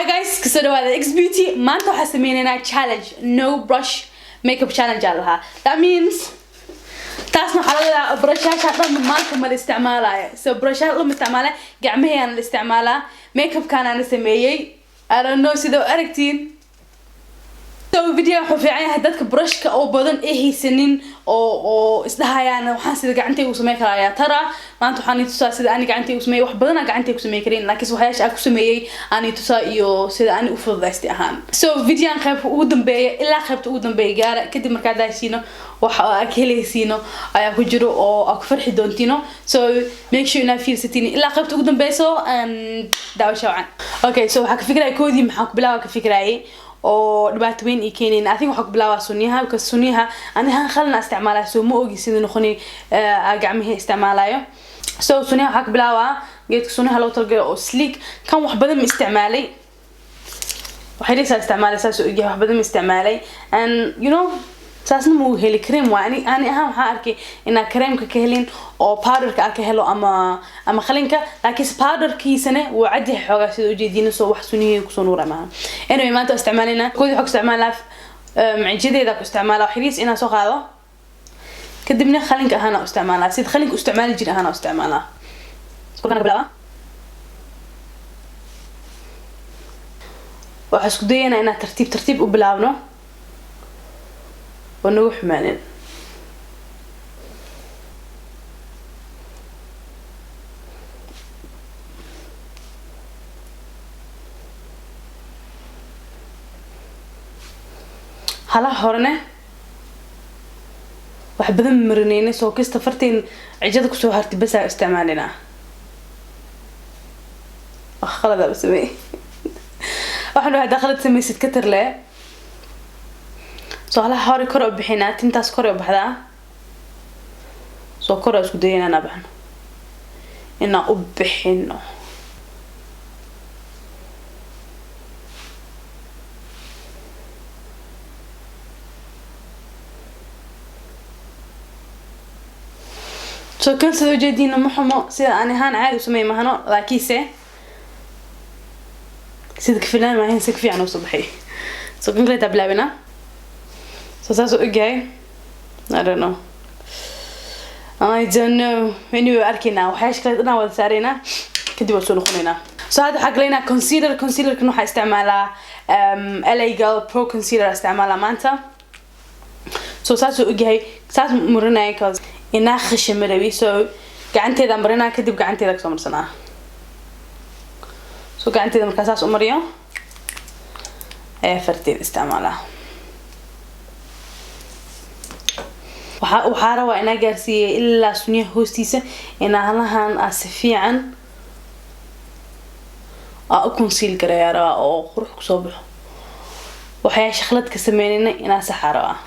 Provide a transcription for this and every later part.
Hi guys, kasoo dhawaada Ikhisbeauty. Maanta waxaan sameynaynaa challenge, no brush makeup challenge alaha. That means taasna waxaa laga yaabaa brushyaasha dhan maalka ma la isticmaalayo. So brushyaasha lama isticmaala, gacmahayaan la isticmaalaa. Makeup-kaan aan sameeyay. I don't know sidoo aragtiin. So video wuxuu fiican yahay dadka brushka oo badan ee haysanin oo isdhahayaan waxaan sida gacantayga u sameyn karaa tara maanta waxaan i tusaa sida aan gacantayga u sameeyay wax badan aan gacantayga u sameey karin laakiin waxyaasha aan ku sameeyay aan i tusaa iyo sida aan u fududaystay ahaan. So video-aan qaybta ugu dambeeya ilaa qaybta ugu dambeeya gaara kadib markaa daashino waxa aad helaysiino ayaa ku jiro oo aad ku farxi doontiino. So make sure inaad fiirsatiin ilaa qaybta ugu dambeeyso daawasho wacan. Okay, so waxaan ka fikiray koodii maxaan ku bilaabaa ka fikirayay oo dhibaato weyn keenin. I think waxa ku bilaabaa sunniyaha because sunniyaha aniga khalna isticmaalaa soo ma ogi sida noqoni gacmaha isticmaalayo. So sunniyaha waxa ku bilaabaa geedka sunniyaha loo talgalay oo sleek kan wax badan ma isticmaalay waxay leeyahay isticmaalaysaa soo ogi wax badan ma isticmaalay and you know saasna muu heli cream waa ani ahaan waxaan arkay inaa creamka ka helin oo powderka ka helo ama khalinka laakiin powderkiisana waa cadi xoogaa sida u jeedina soo wax sunniye ku soo nuura maaha. Anyway maanta isticmaalina koodi xog isticmaalaa maciijadeeda ku isticmaalaa xiriis inaa soo qaado kadibna khalinka ahaan u isticmaalaa sid khalinka u isticmaali jir ahaan u isticmaalaa. Kana bilaaba waxa isku dayana inaa tartiib u bilaabno ونروح معنا هلا هورنا واحد بدن مرنين سو كيس تفرتين عجدك سو هرتي بس استعمالنا خلاص بسمي واحد دخلت سمي ست كتر له سو هلا هوري كرو بحينا تنتاس كرو بحدا سو كرو اسكو دينا نبحن إنا أبحينو سو كان سيدو جدينا محمو سيدا أنا هان عادي وسمي مهانو لاكيسي سيدا كفلان ما هين سكفي عنو صبحي سو كان كليتا بلابنا So that's okay. I don't know. Anyway أركينا وحاش كلنا وسارينا كدي وصلنا خلينا. So هذا حق لنا concealer كنا حاستعمله LA Girl Pro Concealer استعمله مانتا. So that's okay. that's مرنا كاز إنها خشة مروي so قعنتي ذا مرنا كدي بقعنتي ذاك سمر سنة. So قعنتي ذا مركزاس أمريو. فرتي استعمله. waxaa rabaa inaa gaarsiiyay ilaa sunniyaha hoostiisa inaa halahan asifiican u conceal gareeyaa rabaa oo qurux kusoo baxo waxyaa shaqlad ka sameynayna inaa saxaa rabaa.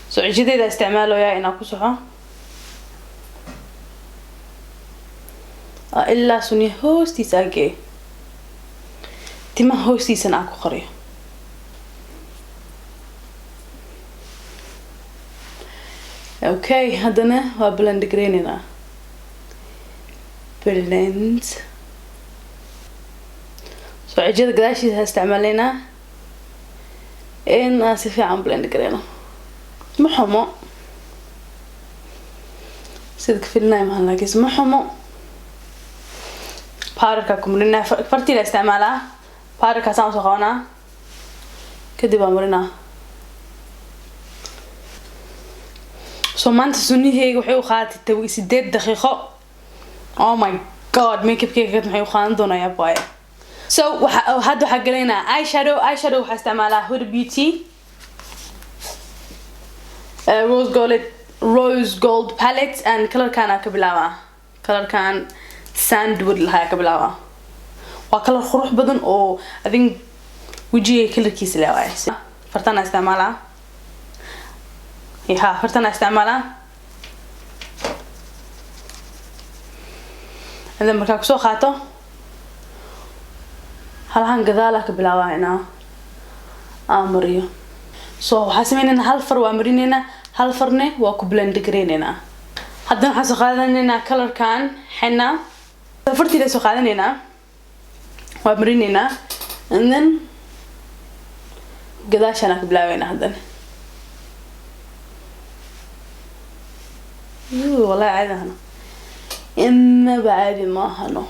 so cijideeda isticmaaloyaa inaa ku soxo إلا سني هوستي ساقي تما هوستي سنعكو قرية اوكي هادنا هو بلند جرينينا بلند سو عجيد قداشي هستعملينا إن آسفي عن بلند جرينا محمو سيدك في النايم هلاكيس محمو باركا كمرنا فرتي لاستعمالها باركا سام سخونا كدي بامرنا سو مانت سني هيك وحي وخاتي توي 8 دقيقة oh my god ميك اب كيك محي وخان دونا يا باي سو هادو حق لنا اي شادو وحاستعمالها هود بيوتي روز جولد باليت and كلر كان كبلاوا كلر كان sandwood لها كبلاوا وكلر خروح بدن أو I think وجهي كلر كيس لواي فرتنا استعمالها يها فرتنا استعمالها هذا مركب سو خاطو هلا هنقذالك كبلاوا هنا مريو so waxaan sameynaa hal far waa marinayna hal farne waa ku blend gareynayna haddana waxaan soo qaadanaynaa colorkan xina fartiida soo qaadanaynaa waa marinayna and then gadaashana ka bilaabayna haddana والله عادي هنا إما بعد ما هنا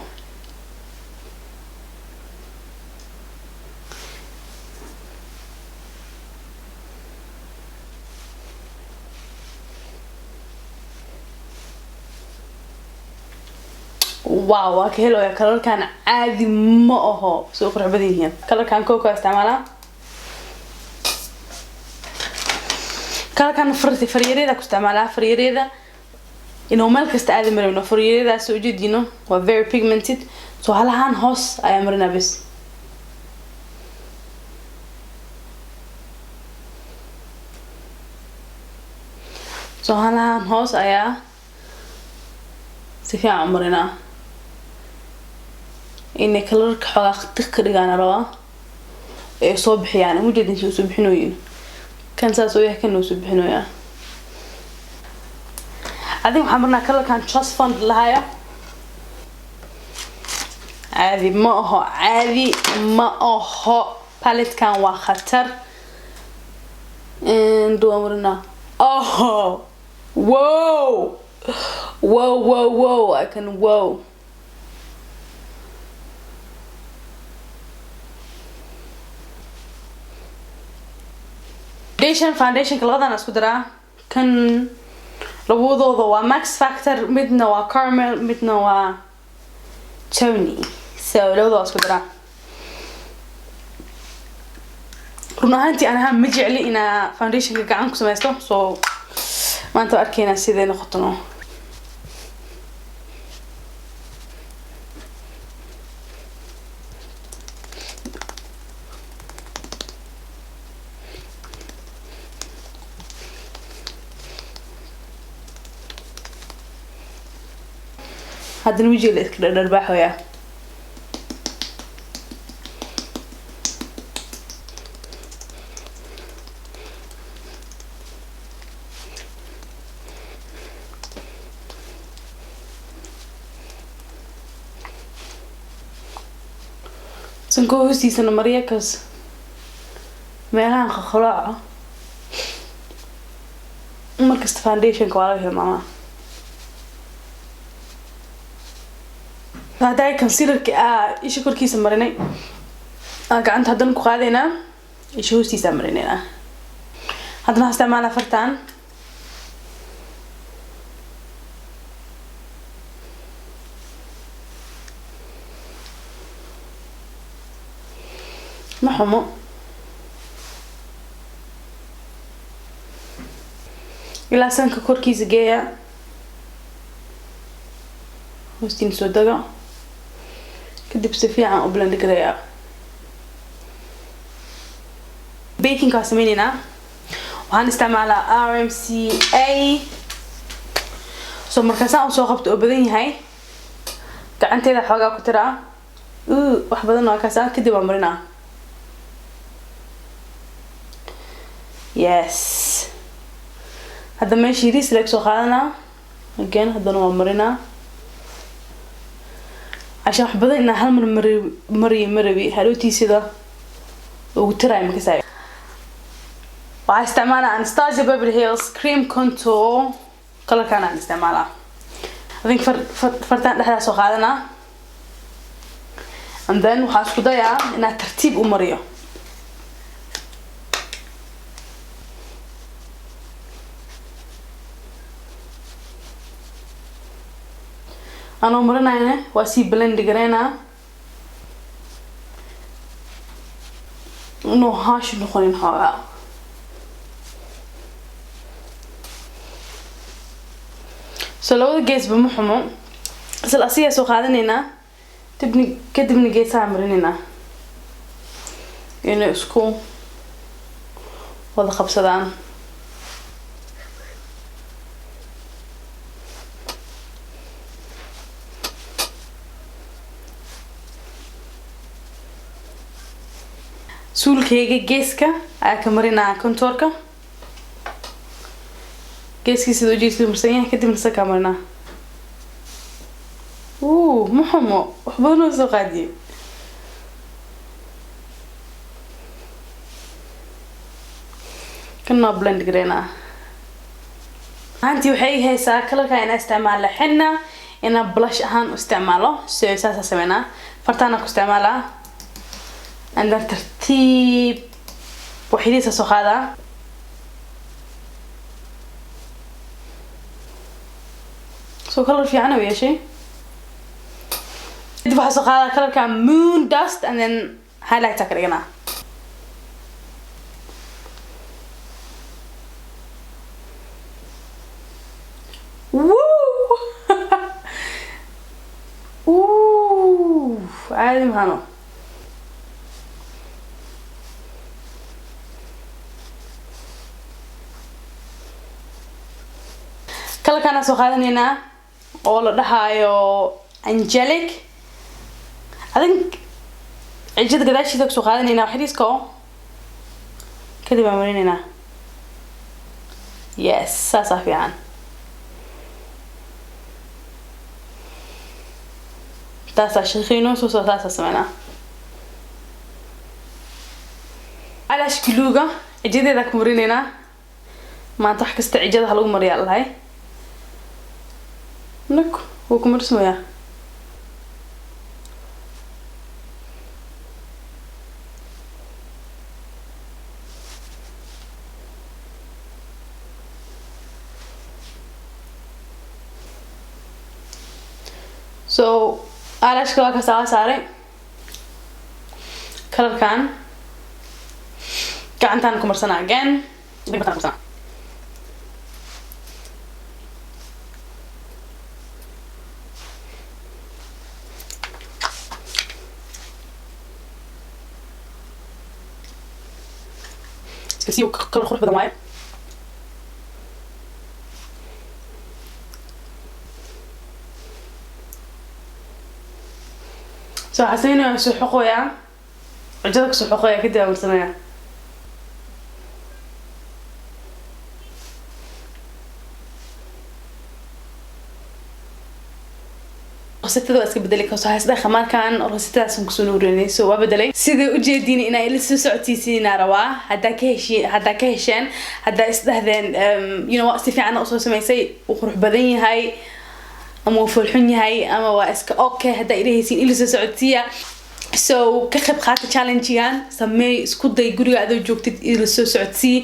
واو كهلو يا كلر كان عادي ما هو سوق رعبدين هنا كلر كان كوكو استعماله كلر كان فريريدا كاستعمالها فريريدا إنه ملك استعاد مرينا فريريدا سوجد you know و very pigmented so هالهان هوس أي مرينا بس so هالهان هوس أي سفيا عمرنا إني كلر حقا تقري أنا روا صبح يعني مو جد نشوف صبحنوين كان ساسويه كانوا صبحنويا هذه محمرنا كلر كان trust fund لهايا عادي ما هو palette كان وخطر ندو أمرنا wow I can wow foundation كالغدا أنا أسكدرا كان لبوضوضو waa max factor midna waa caramel midna waa tony so labadoo isku dara run ahaantii anaha ma jecli inaa foundationka gacan ku samaysto so maanta arkayna sidee noqoto هذا الوجه اللي كده نربحه يا سنكو هستي سنة مريكز ميلان خلاعة مركز فانديشن كوالله ماما هذا كونسيلر إيش كل كيس مريني قعدت هذا نكو قاعدينا إيش هو سيس مرينينا هذا هستعمله فرتان محمو إلى سنك كل كيس جاية هستين سوداء كدب سفيعة وبلند كده بيكنج كاسمينينا وهنستعمل RMCA سو مركزان وسو قبت أبدين هاي كعنتي ذا حاجة كتيرة وحبذنا كاسان كدب عمرنا يس هذا ماشي ريس لك سو خالنا again هذا نوع عمرنا عشان حبذا إن هالمر مري هلوتي سيدا وتراي مكساي وهستعملها أنستازيا بيفرلي هيلز كريم كونتور كلر كان هنستعملها I think فرتان لحدا سو قادنا and then وحاسكو ضيا إنها ترتيب أمرية أنا مرنا هنا واسي بلند جرينا إنه هاش نخونين حاجة سلوا الجيس بمحمو بس الأساسية سو قاعدين تبني كدبني جيس عمرنا يعني اسكو وهذا خبصدان suulkayga geeska ayaa ka marinaa contourka geeskiisa sida ujeedada marsan yahay kadibna saka marinaa محمو وحبونو سقادي كنا بلند قرينا هانتي وحي هيسا كلها انا استعمال حنا انا بلاش اهان استعماله سو اساسا سمينا فرتانا كاستعمالها عندنا ترتيب وحيديسا سو هذا سو كلر في عنا ويا شي دي waxaa soo qaadaa colorka moon dust and then highlight ka dhigana عادي مهانو colorka ana soo qaadanayna oo la dhahayo angelic I think عجيت قداش يدك سو قادنينا وحديسكو كذب عمرينينا يس ساسا في عن تاسا شخينو سو تاسا سمعنا على شكلوغا عجيت يدك مرينينا ما تحكست عجيت هلو مريا الله نك هو كمرسمو يا So eyelash ka saare color kan gacantan ku marsana again dibatan marsana si color khurux badan waay سو حسينا سو حقويا عجبك سو حقويا كده مرسمية روستدا اسك بدلي كسو هاسدا خمار كان روستدا سن كسو نوريني سو وبدلي سيده ujeedin ina ila soo socodsiisina rabaa hada ka hesheen hada isdahdeen you know si fiican oo soo sameysay oo qurux badan yahay ama fulxun yahay ama waa iska okay hada ilaahiisiin ila soo socodsiya so ka qayb qaata challenge-gan samee isku day guriga aad joogtid ila soo socodsii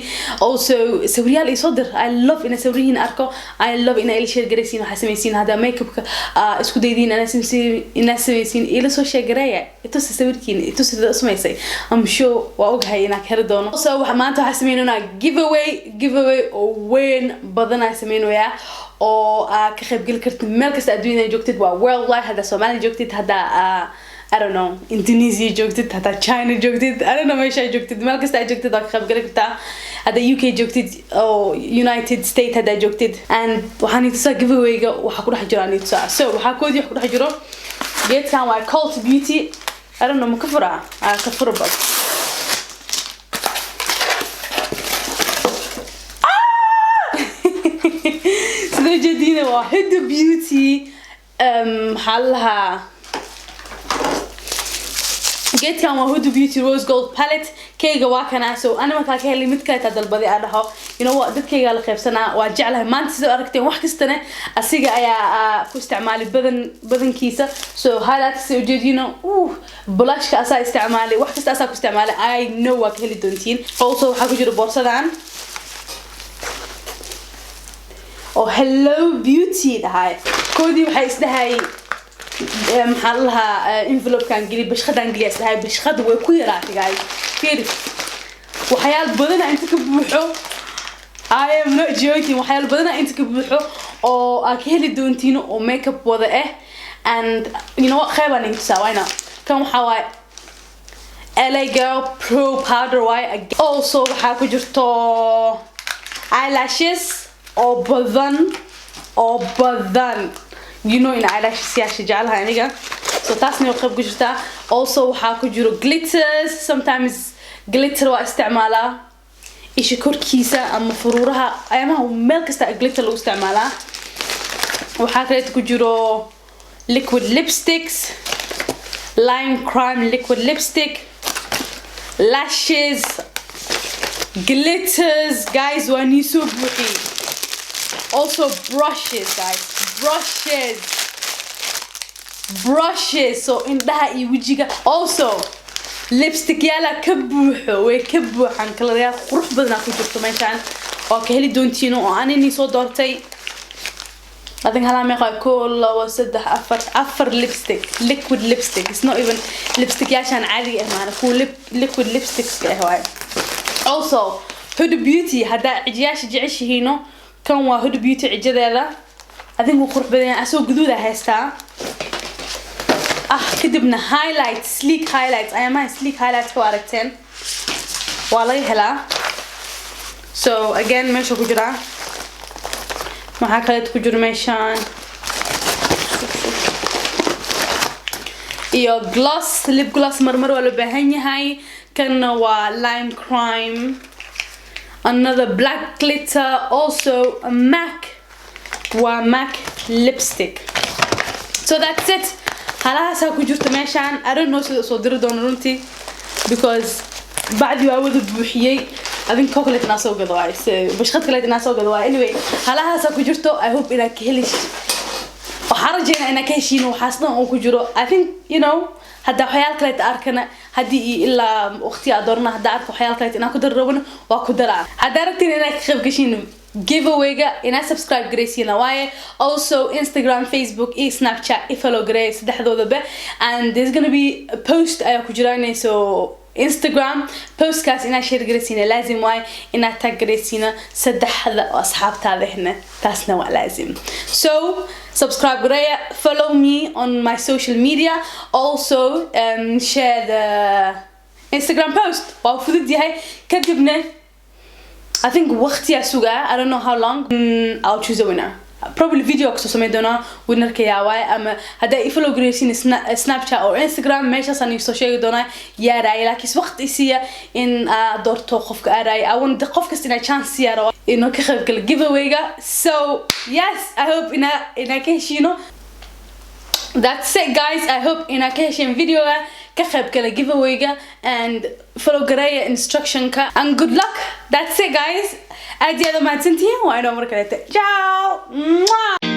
also sawiryaal ay soo dir I love ina sawiriin arko I love ina ila share gareysiin waxa sameeysiin hada makeup-ka isku daydiin ina sameeysiin ila soo share gareeya ito sawirkiin ito sida sameeysay am sure waa ogahay ina ka doono so waxa maanta waxa sameeynaa giveaway oo weyn badan ay sameeynaya oo ka qayb gal kartid meel kasta adduunka joogtid waa worldwide hada Soomaaliya joogtid hada I don't know Indonesia joogtid hada China joogtid I don't know meesha joogtid meel kasta joogtid oo ka qayb gal kartaa hada UK joogtid oo United States hada joogtid and waxaan inta giveaway-ga waxa ku dhex jira anita so waxa koodi wax ku dhex jiro geedkan waa Cult Beauty I don't know ma ka fura bas sida jadiina waa HIJAB حلها جيت كان وهود بيوتي روز جولد باليت كيغا واكنا سو انا ما كان لي مid kale dalbadi aan dhaho inuu dadkayga la qaybsanaa waa jeclahay maanta sida aragteen wax kastana asiga ayaa ku isticmaali badankiisa so highlight si ujeedino blushka asa isticmaali wax kasta asa ku isticmaali I know waa ka heli doontiin also waxa ku jira boorsadan oo hello beauty dhahay koodi waxay isdahay محلها envelope كان قلي بشخد انجليز هاي بشخد وكو يراتي جاي فيري وحيال بدنا انت كبوحو I am not joking وحيال بدنا انت كبوحو او اكيلي دونتينو او ميك اب وضع and you know what خيبا ننسى واينا كم حواي LA girl pro powder white also وحاكو جرتو eyelashes او بدن you know in eyelashes يا جعلها aniga so taasna qayb ku jirta also waxa ku jiro glitters sometimes glitter واستعمالها إيش كوركيسة أما فرورها أيامها وملك glitter لو استعمالها وحاكرت كجرو liquid lipsticks lime crime liquid lipstick lashes glitters guys وانيسو بوحي also brushes guys brushes so indhaha iyo wajiga also lipstick yala kabuuxo way kabuuxan kalayaal qurux badan ku jirto meeshan oo ka heli doontiin oo aan inii soo doortay adin hala meeqa kool lawa saddex afar lipstick liquid lipstick it's not even lipstick yaashan caadi ah maana ku liquid lipsticks ka ah way also HIJABbeauty hada ciyaasha jeceshihiino kan waa HIJABbeauty cijadeeda adinku qurux badan asoo guduuda haystaa كدبنا highlights sleek highlights أيامها sleek highlights كوا أركتين والله هلا so again ماشو كجرا ما هكذا كجرا ماشان إيو gloss lip gloss مرمر ولا بهني هاي كنا lime crime another black glitter also a MAC lipstick so that's it هلا هسا كجرت ماشان I don't know so صدر دونرونتي because بعد يعود بوحيي أبين كوكلت ناس وقضواي بس خد كلت ناس وقضواي anyway هلا هسا كجرتو I hope إنك هلش وحرجنا إنك هشين وحاسنا أو كجرو I think you know هدا حيال كلت أركنا هدي إلا أختي أدورنا هدا أركو حيال كلت إنك كدربنا وكدرا هدا رتين إنك خف كشين giveaway ina subscribe gareysiina waaye also Instagram Facebook iyo Snapchat i follow gareys saddexdoodaba and there's going to be a post ayaa ku jiraanay so Instagram postkaas ina share gareysiina laazim waaye ina tag gareysiina saddexda asxaabtaada hna taasna waa laazim so subscribe gareeya follow me on my social media also share the Instagram post waa fudud yahay kadibna I think وقتي أسوقه I don't know how long I'll choose a winner probably video أكسو سميدونا winner كياواي أما هدا يفولو جريسين Snapchat أو Instagram ماشي صاني سوشيال دونا يا راي لكن وقت إسيا إن دورتو خفك أراي أو إن دقفك استنا chance يا روا إنه كخفك الgiveaway so yes I hope إنا كهشينو that's it guys I hope إنا كهشين فيديو كخبك الgiveaway and follow قراية instruction and good luck that's it guys أدي هذا ما تنتهي وأنا عمرك ciao